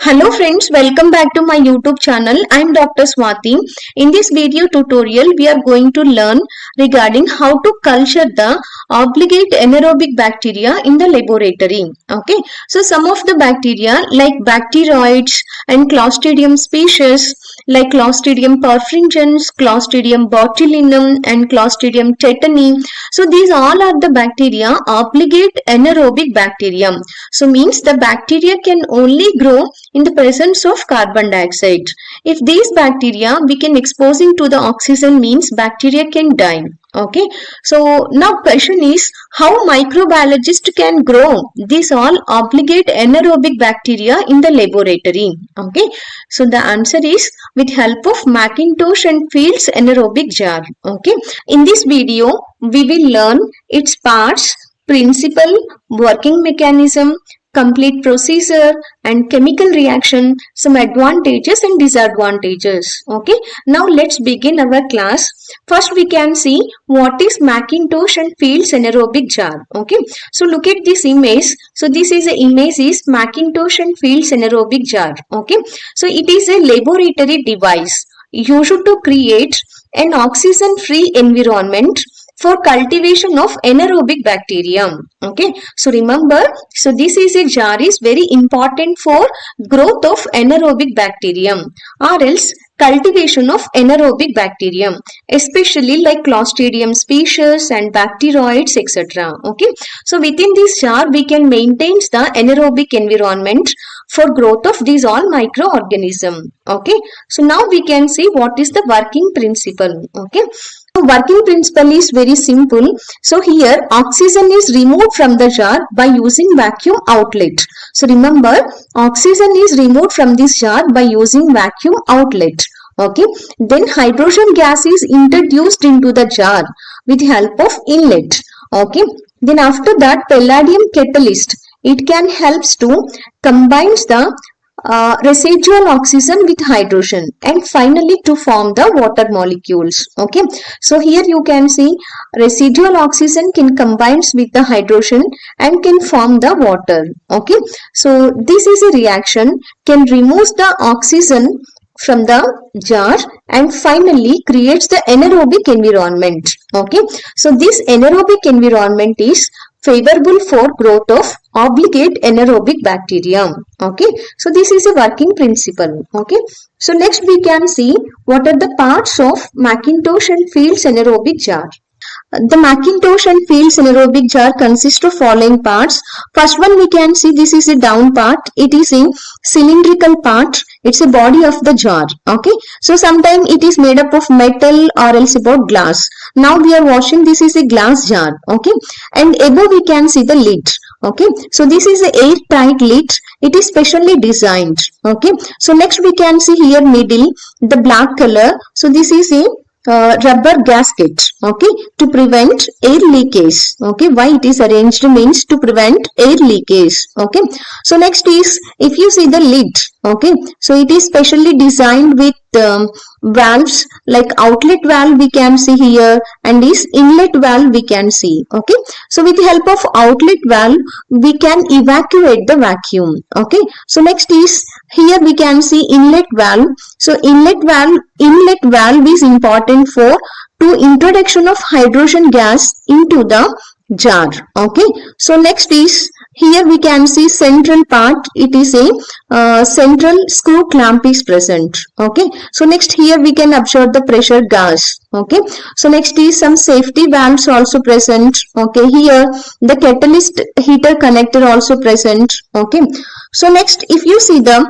Hello friends, welcome back to my YouTube channel. I am Dr. Swathi. In this video tutorial, we are going to learn regarding how to culture the obligate anaerobic bacteria in the laboratory. Okay, so some of the bacteria like bacteroids and Clostridium species like Clostridium perfringens, Clostridium botulinum and Clostridium tetani. So these all are the bacteria obligate anaerobic bacteria. So means the bacteria can only grow in the presence of carbon dioxide. If these bacteria we can exposing to the oxygen means bacteria can die. Okay, so now question is how microbiologist can grow these all obligate anaerobic bacteria in the laboratory. Okay, so the answer is with help of McIntosh and Fildes anaerobic jar. Okay, in this video we will learn its parts, principle, working mechanism, complete procedure and chemical reaction, some advantages and disadvantages. Okay, now let's begin our class. First we can see what is McIntosh and Fildes anaerobic jar. Okay, so look at this image. So this is a image is McIntosh and Fildes anaerobic jar. Okay, so it is a laboratory device used to create an oxygen free environment for cultivation of anaerobic bacteria. Okay, so remember, so this is a jar is very important for growth of anaerobic bacterium or else cultivation of anaerobic bacterium, especially like Clostridium species and bacteroids, etc. Okay, so within this jar we can maintain the anaerobic environment for growth of these all microorganisms. Okay, so now we can see what is the working principle. Okay, so working principle is very simple. So here oxygen is removed from the jar by using vacuum outlet. So remember, oxygen is removed from this jar by using vacuum outlet. Okay, then hydrogen gas is introduced into the jar with help of inlet. Okay, then after that Palladium catalyst, it can helps to combines the residual oxygen with hydrogen and finally to form the water molecules. Okay, so here you can see residual oxygen can combines with the hydrogen and can form the water. Okay, so this is a reaction can remove the oxygen from the jar and finally creates the anaerobic environment. Okay, so this anaerobic environment is favorable for growth of obligate anaerobic bacteria. Okay, so this is a working principle. Okay, so next we can see what are the parts of McIntosh and Fildes anaerobic jar. The McIntosh and Fildes anaerobic jar consists of following parts. First one we can see this is a down part. It is a cylindrical part. It's a body of the jar. Okay, so sometimes it is made up of metal or else about glass. Now we are watching this is a glass jar. Okay, and above we can see the lid. Okay, so this is a airtight lid. It is specially designed. Okay, so next we can see here middle the black color. So this is a rubber gasket, okay, to prevent air leakage. Okay, why it is arranged means to prevent air leakage. Okay, so next is if you see the lid. Okay, so it is specially designed with valves like outlet valve we can see here and this inlet valve we can see. Okay, so with the help of outlet valve we can evacuate the vacuum. Okay, so next is here we can see inlet valve. So inlet valve is important for to introduction of hydrogen gas into the jar. Okay, so next is here we can see central part. It is a central screw clamp is present. Okay, so next here we can observe the pressure gas. Okay, so next is some safety valves also present. Okay, here the catalyst heater connector also present. Okay, so next if you see the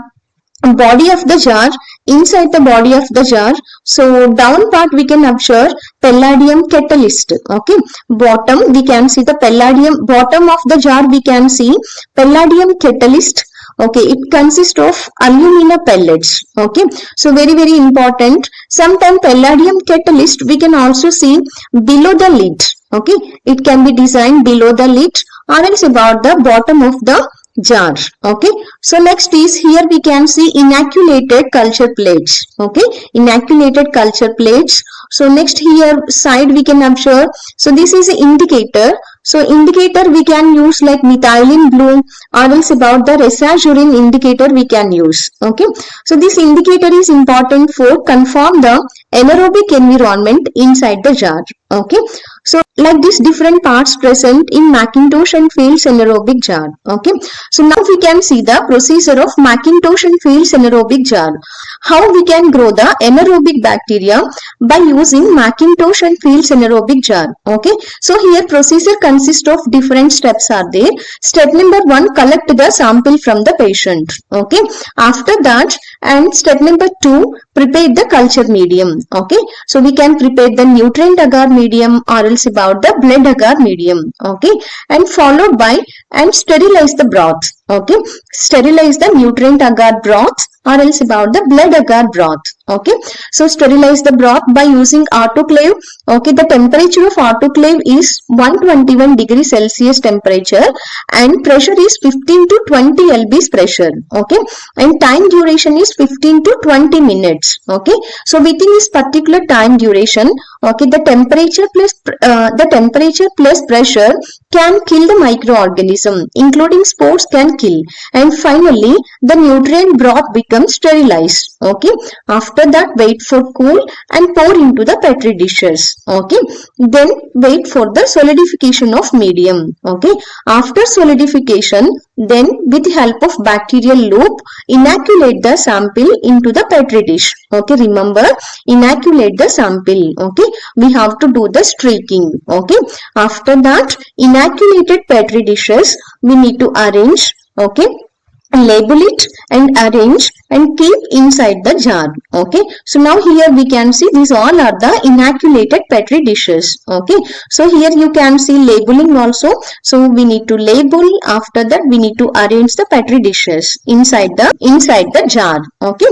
body of the jar, inside the body of the jar, so down part we can observe Palladium catalyst. Okay, bottom we can see the Palladium, bottom of the jar we can see Palladium catalyst. Okay, it consists of alumina pellets. Okay, so very important. Sometimes Palladium catalyst we can also see below the lid. Okay, it can be designed below the lid or else about the bottom of the jar. Okay, so next is here we can see inoculated culture plates. Okay, inoculated culture plates. So next here side we can observe, so this is an indicator So indicator we can use like methylene blue, or else about the Resazurin indicator we can use. Okay. So this indicator is important for confirm the anaerobic environment inside the jar. Okay. So like this different parts present in McIntosh and Fildes anaerobic jar. Okay. So now we can see the procedure of McIntosh and Fildes anaerobic jar. How we can grow the anaerobic bacteria by using McIntosh and Fildes anaerobic jar. Okay. So here procedure consists of different steps are there. Step number 1, collect the sample from the patient. Okay. After that, and step number 2, prepare the culture medium. Okay. So we can prepare the nutrient agar medium or else about the blood agar medium. Okay. And followed by and sterilize the broth. Okay. Sterilize the nutrient agar broth or else about the blood agar broth. Okay. So sterilize the broth by using autoclave. Okay. The temperature of autoclave is 121 degrees Celsius temperature and pressure is 15 to 20 lbs pressure. Okay. And time duration is 15 to 20 minutes. Okay. So within this particular time duration, okay, the temperature plus pressure can kill the microorganism, including spores can kill, and finally the nutrient broth becomes sterilized. Okay. After that, wait for cool and pour into the petri dishes. Okay. Then wait for the solidification of medium. Okay. After solidification, then with the help of bacterial loop, inoculate the sample into the petri dish. Okay. Remember, inoculate the sample. Okay. We have to do the streaking. Okay. After that, inoculated petri dishes we need to arrange. Okay. Label it and arrange and keep inside the jar. Okay. So now here we can see these all are the inoculated petri dishes. Okay. So here you can see labeling also. So we need to label. After that we need to arrange the petri dishes inside the jar. Okay.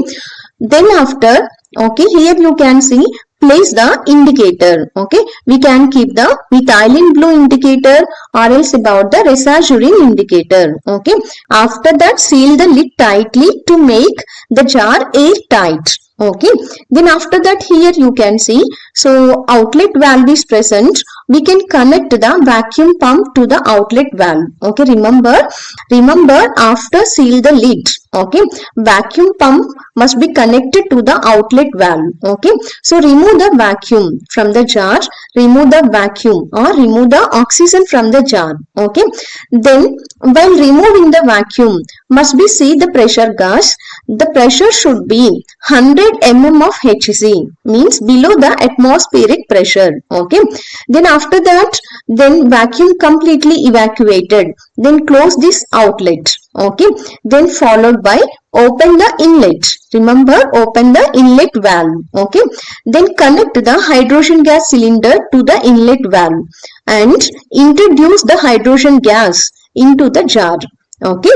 Then after, okay, here you can see place the indicator. Okay. We can keep the methylene blue indicator or else about the Resazurin indicator. Okay. After that, seal the lid tightly to make the jar airtight. Okay. Then after that, here you can see, so outlet valve is present. We can connect the vacuum pump to the outlet valve. Okay. Remember after seal the lid. Okay. Vacuum pump must be connected to the outlet valve. Okay. So remove the vacuum from the jar. Remove the vacuum or remove the oxygen from the jar. Okay. Then while removing the vacuum, must be see the pressure gauge. The pressure should be 100 mm of Hg, means below the atmospheric pressure. Okay. Then after that, then vacuum completely evacuated. Then close this outlet. Okay. Then followed by open the inlet. Remember, open the inlet valve. Okay. Then connect the hydrogen gas cylinder to the inlet valve and introduce the hydrogen gas into the jar. Okay.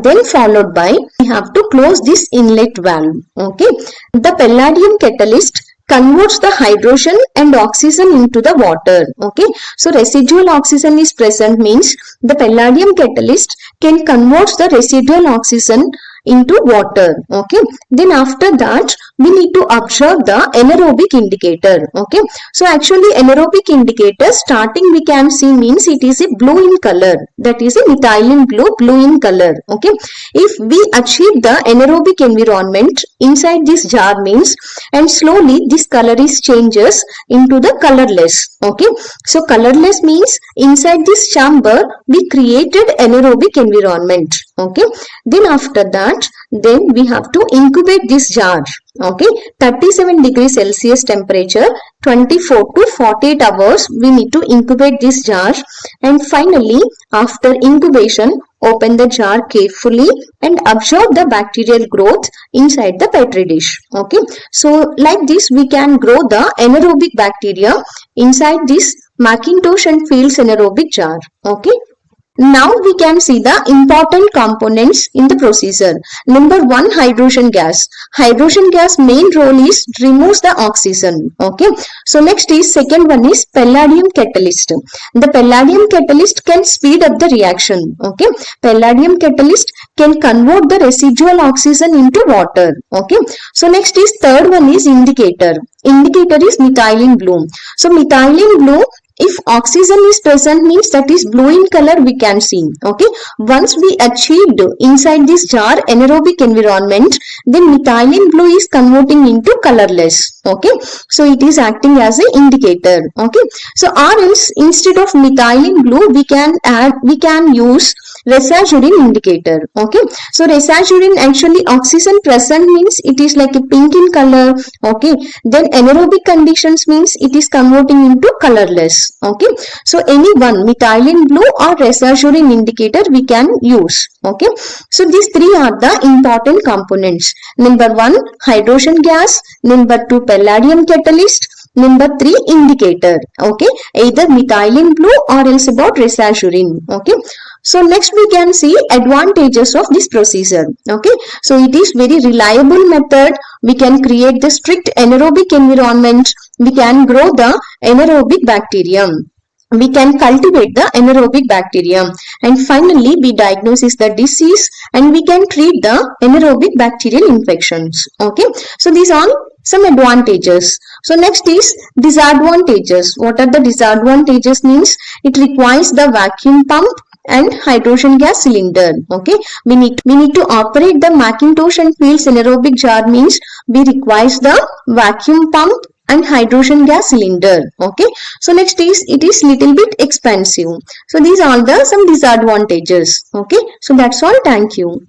Then followed by we have to close this inlet valve. Okay. The Palladium catalyst converts the hydrogen and oxygen into the water. Okay. So residual oxygen is present, means the Palladium catalyst can convert the residual oxygen into water. Okay. Then after that, we need to observe the anaerobic indicator. Okay. So actually anaerobic indicator starting we can see means it is a blue in color. That is a methylene blue in color. Okay. If we achieve the anaerobic environment inside this jar means, and slowly this color is changes into the colorless. Okay. So colorless means inside this chamber we created anaerobic environment. Okay. Then after that, then we have to incubate this jar. Okay. 37 degrees Celsius temperature, 24 to 48 hours we need to incubate this jar, and finally after incubation open the jar carefully and observe the bacterial growth inside the petri dish. Okay. So like this we can grow the anaerobic bacteria inside this McIntosh and Fildes anaerobic jar. Okay. Now we can see the important components in the procedure. Number 1, hydrogen gas. Hydrogen gas main role is removes the oxygen. Okay. So next is second one is Palladium catalyst. The Palladium catalyst can speed up the reaction. Okay. Palladium catalyst can convert the residual oxygen into water. Okay. So next is third one is indicator. Indicator is methylene blue. So methylene blue If oxygen is present means that is blue in color we can see. Okay, once we achieved inside this jar anaerobic environment, then methylene blue is converting into colorless. Okay, so it is acting as an indicator. Okay, so or else instead of methylene blue we can use Resazurin indicator. Okay, so Resazurin actually oxygen present means it is like a pink in color. Okay, then anaerobic conditions means it is converting into colorless. Okay, so any one methylene blue or Resazurin indicator we can use. Okay, so these three are the important components. Number 1 hydrogen gas, number 2 palladium catalyst, number 3 indicator. Okay, either methylene blue or else about Resazurin. Okay, so next we can see advantages of this procedure. Okay, so it is very reliable method. We can create the strict anaerobic environment. We can grow the anaerobic bacterium. We can cultivate the anaerobic bacterium, and finally we diagnose the disease and we can treat the anaerobic bacterial infections. Okay, so these are some advantages. So next is disadvantages. What are the disadvantages? Means it requires the vacuum pump and hydrogen gas cylinder. Okay, we need to operate the McIntosh and Fildes anaerobic jar means we requires the vacuum pump and hydrogen gas cylinder. Okay, so next is it is little bit expensive. So these are the some disadvantages. Okay, so that's all. Thank you.